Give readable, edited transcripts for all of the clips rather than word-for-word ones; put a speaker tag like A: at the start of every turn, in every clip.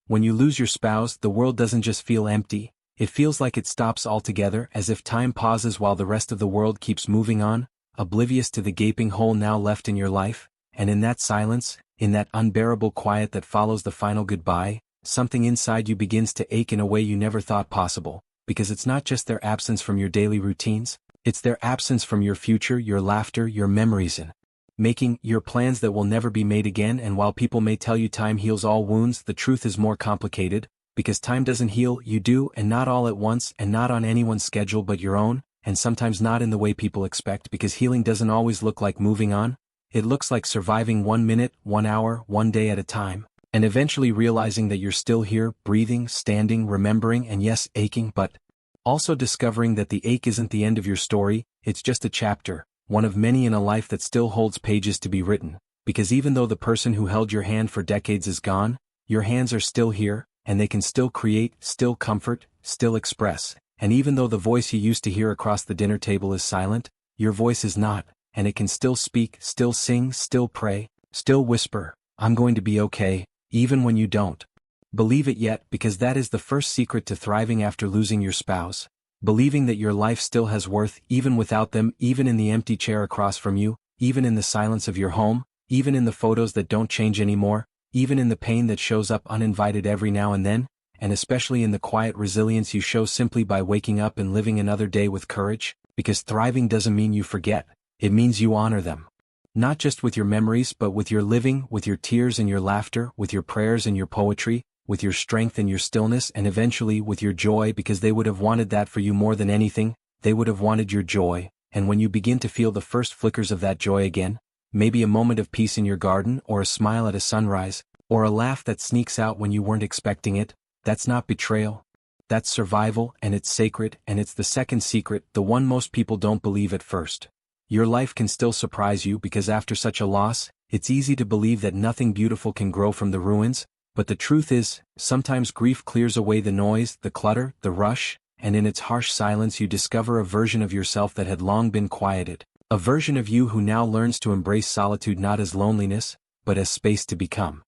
A: When you lose your spouse, the world doesn't just feel empty, it feels like it stops altogether, as if time pauses while the rest of the world keeps moving on, oblivious to the gaping hole now left in your life, and in that silence, in that unbearable quiet that follows the final goodbye, something inside you begins to ache in a way you never thought possible, because it's not just their absence from your daily routines, it's their absence from your future, your laughter, your memories, and making your plans that will never be made again. And while people may tell you time heals all wounds, the truth is more complicated, because time doesn't heal, you do, and not all at once, and not on anyone's schedule but your own, and sometimes not in the way people expect, because healing doesn't always look like moving on. It looks like surviving 1 minute, 1 hour, 1 day at a time, and eventually realizing that you're still here, breathing, standing, remembering, and yes, aching, but also discovering that the ache isn't the end of your story, it's just a chapter, one of many in a life that still holds pages to be written, because even though the person who held your hand for decades is gone, your hands are still here, and they can still create, still comfort, still express, and even though the voice you used to hear across the dinner table is silent, your voice is not, and it can still speak, still sing, still pray, still whisper, "I'm going to be okay," even when you don't believe it yet, because that is the first secret to thriving after losing your spouse. Believing that your life still has worth, even without them, even in the empty chair across from you, even in the silence of your home, even in the photos that don't change anymore, even in the pain that shows up uninvited every now and then, and especially in the quiet resilience you show simply by waking up and living another day with courage, because thriving doesn't mean you forget, it means you honor them. Not just with your memories but with your living, with your tears and your laughter, with your prayers and your poetry, with your strength and your stillness, and eventually with your joy, because they would have wanted that for you more than anything, they would have wanted your joy, and when you begin to feel the first flickers of that joy again, maybe a moment of peace in your garden, or a smile at a sunrise, or a laugh that sneaks out when you weren't expecting it, that's not betrayal. That's survival, and it's sacred, and it's the second secret, the one most people don't believe at first. Your life can still surprise you, because after such a loss, it's easy to believe that nothing beautiful can grow from the ruins, but the truth is, sometimes grief clears away the noise, the clutter, the rush, and in its harsh silence you discover a version of yourself that had long been quieted, a version of you who now learns to embrace solitude not as loneliness, but as space to become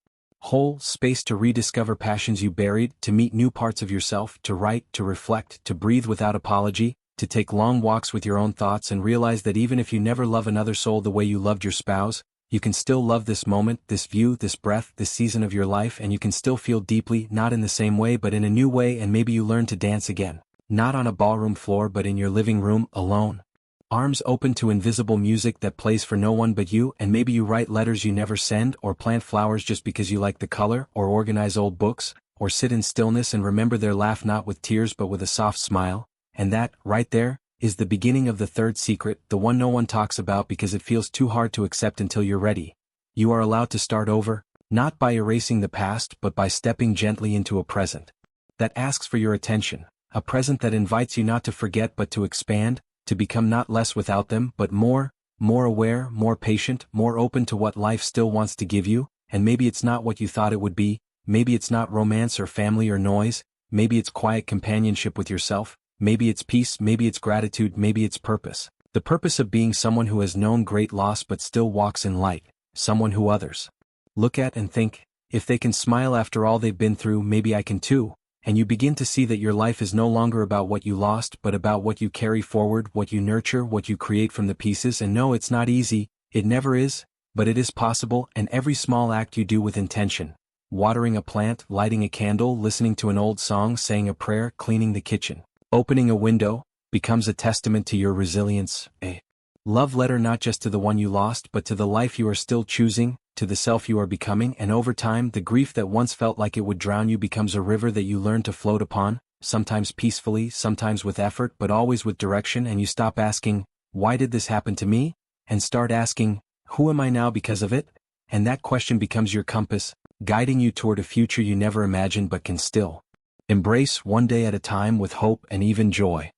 A: whole, space to rediscover passions you buried, to meet new parts of yourself, to write, to reflect, to breathe without apology, to take long walks with your own thoughts and realize that even if you never love another soul the way you loved your spouse, you can still love this moment, this view, this breath, this season of your life, and you can still feel deeply, not in the same way but in a new way, and maybe you learn to dance again, not on a ballroom floor but in your living room, alone. Arms open to invisible music that plays for no one but you, and maybe you write letters you never send, or plant flowers just because you like the color, or organize old books, or sit in stillness and remember their laugh not with tears but with a soft smile, and that, right there, is the beginning of the third secret, the one no one talks about because it feels too hard to accept until you're ready. You are allowed to start over, not by erasing the past but by stepping gently into a present that asks for your attention, a present that invites you not to forget but to expand, to become not less without them but more aware, more patient, more open to what life still wants to give you, and maybe it's not what you thought it would be, maybe it's not romance or family or noise, maybe it's quiet companionship with yourself, maybe it's peace, maybe it's gratitude, maybe it's purpose. The purpose of being someone who has known great loss but still walks in light, someone who others look at and think, if they can smile after all they've been through, maybe I can too, and you begin to see that your life is no longer about what you lost but about what you carry forward, what you nurture, what you create from the pieces. And no, it's not easy, it never is, but it is possible, and every small act you do with intention, watering a plant, lighting a candle, listening to an old song, saying a prayer, cleaning the kitchen, opening a window, becomes a testament to your resilience, a love letter not just to the one you lost but to the life you are still choosing, to the self you are becoming. And over time, the grief that once felt like it would drown you becomes a river that you learn to float upon, sometimes peacefully, sometimes with effort, but always with direction. And you stop asking, why did this happen to me? And start asking, who am I now because of it? And that question becomes your compass, guiding you toward a future you never imagined but can still embrace, one day at a time, with hope and even joy.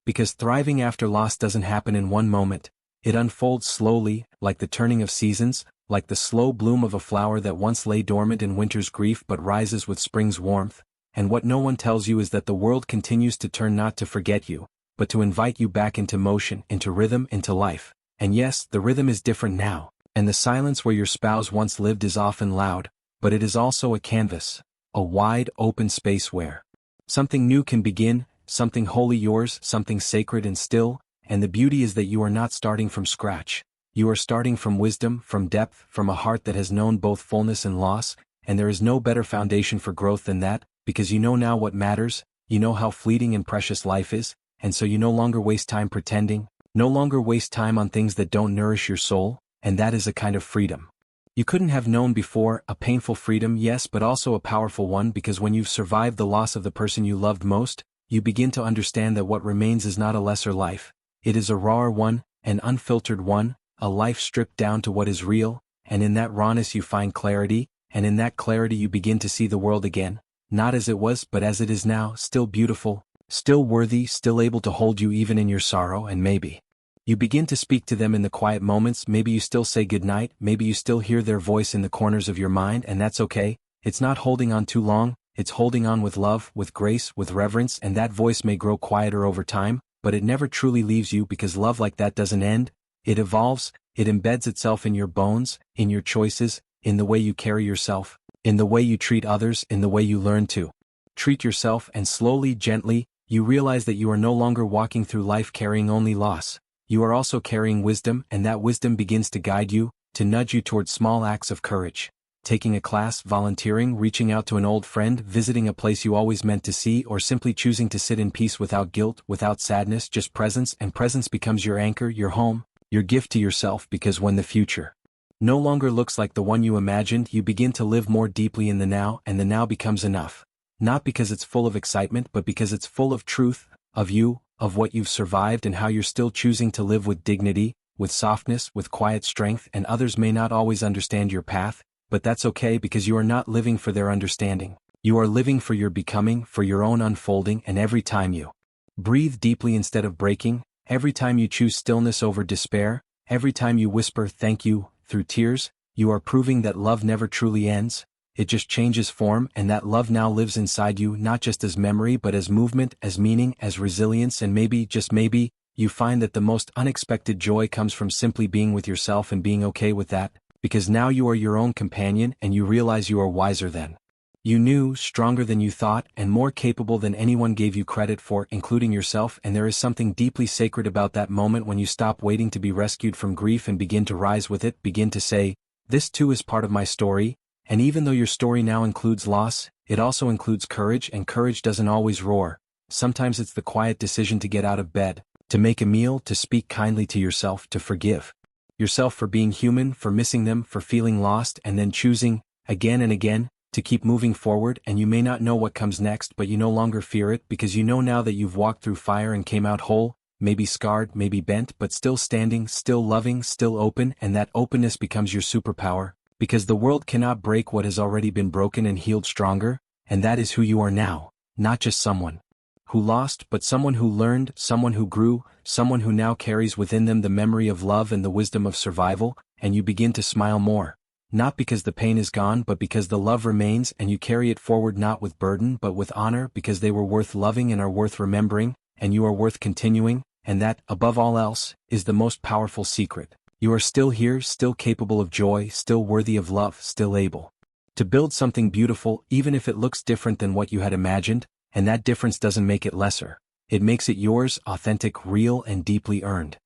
A: Because thriving after loss doesn't happen in one moment, it unfolds slowly, like the turning of seasons, like the slow bloom of a flower that once lay dormant in winter's grief but rises with spring's warmth. And what no one tells you is that the world continues to turn not to forget you, but to invite you back into motion, into rhythm, into life. And yes, the rhythm is different now, and the silence where your spouse once lived is often loud, but it is also a canvas, a wide, open space where something new can begin, something wholly yours, something sacred and still, and the beauty is that you are not starting from scratch. You are starting from wisdom, from depth, from a heart that has known both fullness and loss, and there is no better foundation for growth than that, because you know now what matters, you know how fleeting and precious life is, and so you no longer waste time pretending, no longer waste time on things that don't nourish your soul, and that is a kind of freedom you couldn't have known before, a painful freedom, yes, but also a powerful one, because when you've survived the loss of the person you loved most, you begin to understand that what remains is not a lesser life. It is a rawer one, an unfiltered one, a life stripped down to what is real, and in that rawness you find clarity, and in that clarity you begin to see the world again, not as it was but as it is now, still beautiful, still worthy, still able to hold you even in your sorrow, and maybe you begin to speak to them in the quiet moments, maybe you still say goodnight, maybe you still hear their voice in the corners of your mind, and that's okay. It's not holding on too long, it's holding on with love, with grace, with reverence, and that voice may grow quieter over time, but it never truly leaves you because love like that doesn't end. It evolves, it embeds itself in your bones, in your choices, in the way you carry yourself, in the way you treat others, in the way you learn to treat yourself, and slowly, gently, you realize that you are no longer walking through life carrying only loss. You are also carrying wisdom, and that wisdom begins to guide you, to nudge you towards small acts of courage. Taking a class, volunteering, reaching out to an old friend, visiting a place you always meant to see, or simply choosing to sit in peace without guilt, without sadness, just presence, and presence becomes your anchor, your home, your gift to yourself, because when the future no longer looks like the one you imagined, you begin to live more deeply in the now, and the now becomes enough. Not because it's full of excitement, but because it's full of truth, of you, of what you've survived and how you're still choosing to live with dignity, with softness, with quiet strength, and others may not always understand your path, but that's okay because you are not living for their understanding. You are living for your becoming, for your own unfolding, and every time you breathe deeply instead of breaking, every time you choose stillness over despair, every time you whisper thank you through tears, you are proving that love never truly ends. It just changes form, and that love now lives inside you not just as memory but as movement, as meaning, as resilience, and maybe, just maybe, you find that the most unexpected joy comes from simply being with yourself and being okay with that, because now you are your own companion and you realize you are wiser than you knew, stronger than you thought, and more capable than anyone gave you credit for, including yourself, and there is something deeply sacred about that moment when you stop waiting to be rescued from grief and begin to rise with it, begin to say, this too is part of my story. And even though your story now includes loss, it also includes courage, and courage doesn't always roar. Sometimes it's the quiet decision to get out of bed, to make a meal, to speak kindly to yourself, to forgive yourself for being human, for missing them, for feeling lost, and then choosing, again and again, to keep moving forward. And you may not know what comes next, but you no longer fear it because you know now that you've walked through fire and came out whole, maybe scarred, maybe bent, but still standing, still loving, still open, and that openness becomes your superpower. Because the world cannot break what has already been broken and healed stronger, and that is who you are now, not just someone who lost, but someone who learned, someone who grew, someone who now carries within them the memory of love and the wisdom of survival, and you begin to smile more. Not because the pain is gone, but because the love remains, and you carry it forward not with burden but with honor, because they were worth loving and are worth remembering, and you are worth continuing, and that, above all else, is the most powerful secret. You are still here, still capable of joy, still worthy of love, still able to build something beautiful, even if it looks different than what you had imagined, and that difference doesn't make it lesser. It makes it yours, authentic, real, and deeply earned.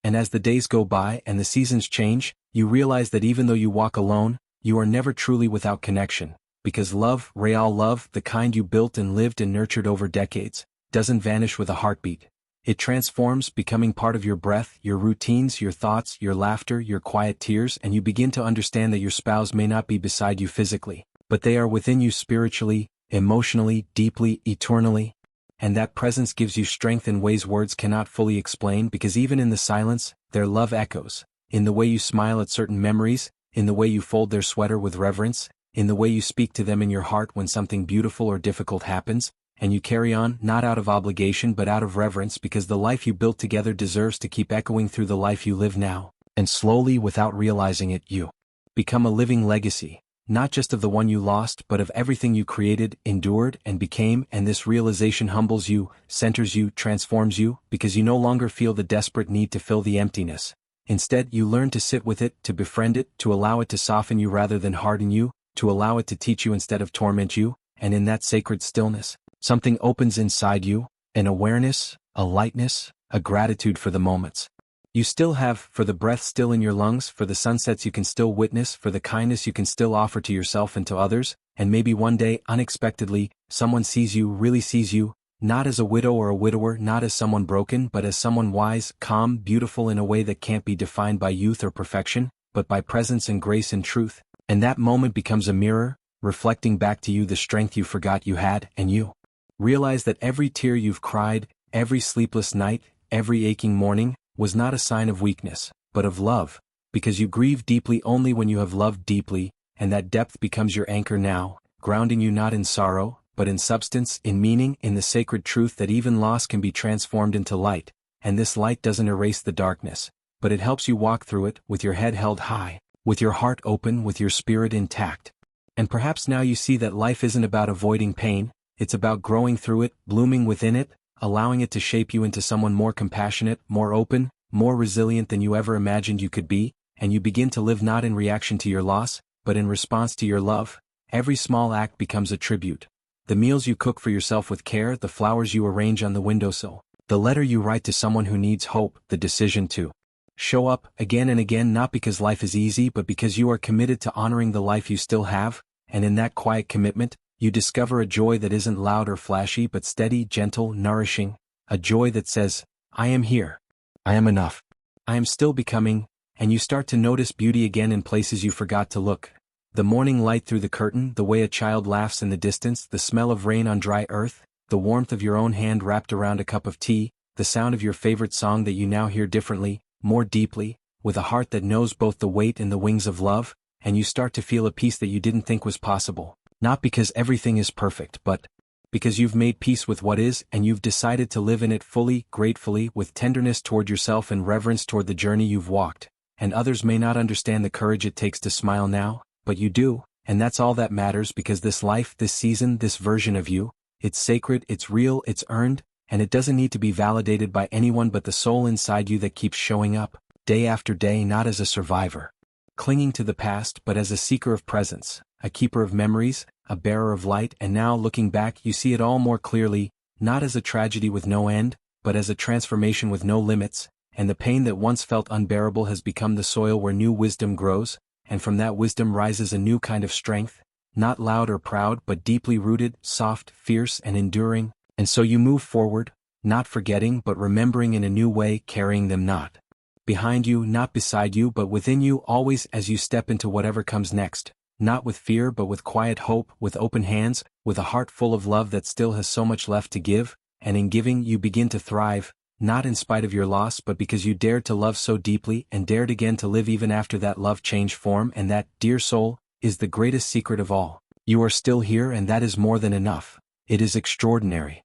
A: And as the days go by and the seasons change, you realize that even though you walk alone, you are never truly without connection, because love, real love, the kind you built and lived and nurtured over decades, doesn't vanish with a heartbeat. It transforms, becoming part of your breath, your routines, your thoughts, your laughter, your quiet tears, and you begin to understand that your spouse may not be beside you physically, but they are within you spiritually, emotionally, deeply, eternally. And that presence gives you strength in ways words cannot fully explain, because even in the silence, their love echoes. In the way you smile at certain memories, in the way you fold their sweater with reverence, in the way you speak to them in your heart when something beautiful or difficult happens, and you carry on, not out of obligation but out of reverence, because the life you built together deserves to keep echoing through the life you live now. And slowly, without realizing it, you become a living legacy, not just of the one you lost but of everything you created, endured, and became, and this realization humbles you, centers you, transforms you, because you no longer feel the desperate need to fill the emptiness. Instead, you learn to sit with it, to befriend it, to allow it to soften you rather than harden you, to allow it to teach you instead of torment you, and in that sacred stillness, something opens inside you, an awareness, a lightness, a gratitude for the moments you still have, for the breath still in your lungs, for the sunsets you can still witness, for the kindness you can still offer to yourself and to others, and maybe one day, unexpectedly, someone sees you, really sees you, not as a widow or a widower, not as someone broken, but as someone wise, calm, beautiful in a way that can't be defined by youth or perfection, but by presence and grace and truth, and that moment becomes a mirror, reflecting back to you the strength you forgot you had, and you realize that every tear you've cried, every sleepless night, every aching morning, was not a sign of weakness, but of love, because you grieve deeply only when you have loved deeply, and that depth becomes your anchor now, grounding you not in sorrow, but in substance, in meaning, in the sacred truth that even loss can be transformed into light, and this light doesn't erase the darkness, but it helps you walk through it, with your head held high, with your heart open, with your spirit intact. And perhaps now you see that life isn't about avoiding pain, it's about growing through it, blooming within it, allowing it to shape you into someone more compassionate, more open, more resilient than you ever imagined you could be, and you begin to live not in reaction to your loss, but in response to your love. Every small act becomes a tribute. The meals you cook for yourself with care, the flowers you arrange on the windowsill, the letter you write to someone who needs hope, the decision to show up again and again, not because life is easy but because you are committed to honoring the life you still have, and in that quiet commitment, you discover a joy that isn't loud or flashy but steady, gentle, nourishing, a joy that says, I am here. I am enough. I am still becoming, and you start to notice beauty again in places you forgot to look. The morning light through the curtain, the way a child laughs in the distance, the smell of rain on dry earth, the warmth of your own hand wrapped around a cup of tea, the sound of your favorite song that you now hear differently, more deeply, with a heart that knows both the weight and the wings of love, and you start to feel a peace that you didn't think was possible. Not because everything is perfect, but because you've made peace with what is and you've decided to live in it fully, gratefully, with tenderness toward yourself and reverence toward the journey you've walked. And others may not understand the courage it takes to smile now, but you do, and that's all that matters, because this life, this season, this version of you, it's sacred, it's real, it's earned, and it doesn't need to be validated by anyone but the soul inside you that keeps showing up, day after day, not as a survivor, clinging to the past, but as a seeker of presence, a keeper of memories, a bearer of light. And now looking back you see it all more clearly, not as a tragedy with no end, but as a transformation with no limits, and the pain that once felt unbearable has become the soil where new wisdom grows, and from that wisdom rises a new kind of strength, not loud or proud but deeply rooted, soft, fierce and enduring, and so you move forward, not forgetting but remembering in a new way, carrying them not behind you, not beside you but within you always as you step into whatever comes next. Not with fear but with quiet hope, with open hands, with a heart full of love that still has so much left to give, and in giving you begin to thrive, not in spite of your loss but because you dared to love so deeply and dared again to live even after that love changed form. And that, dear soul, is the greatest secret of all. You are still here, and that is more than enough. It is extraordinary.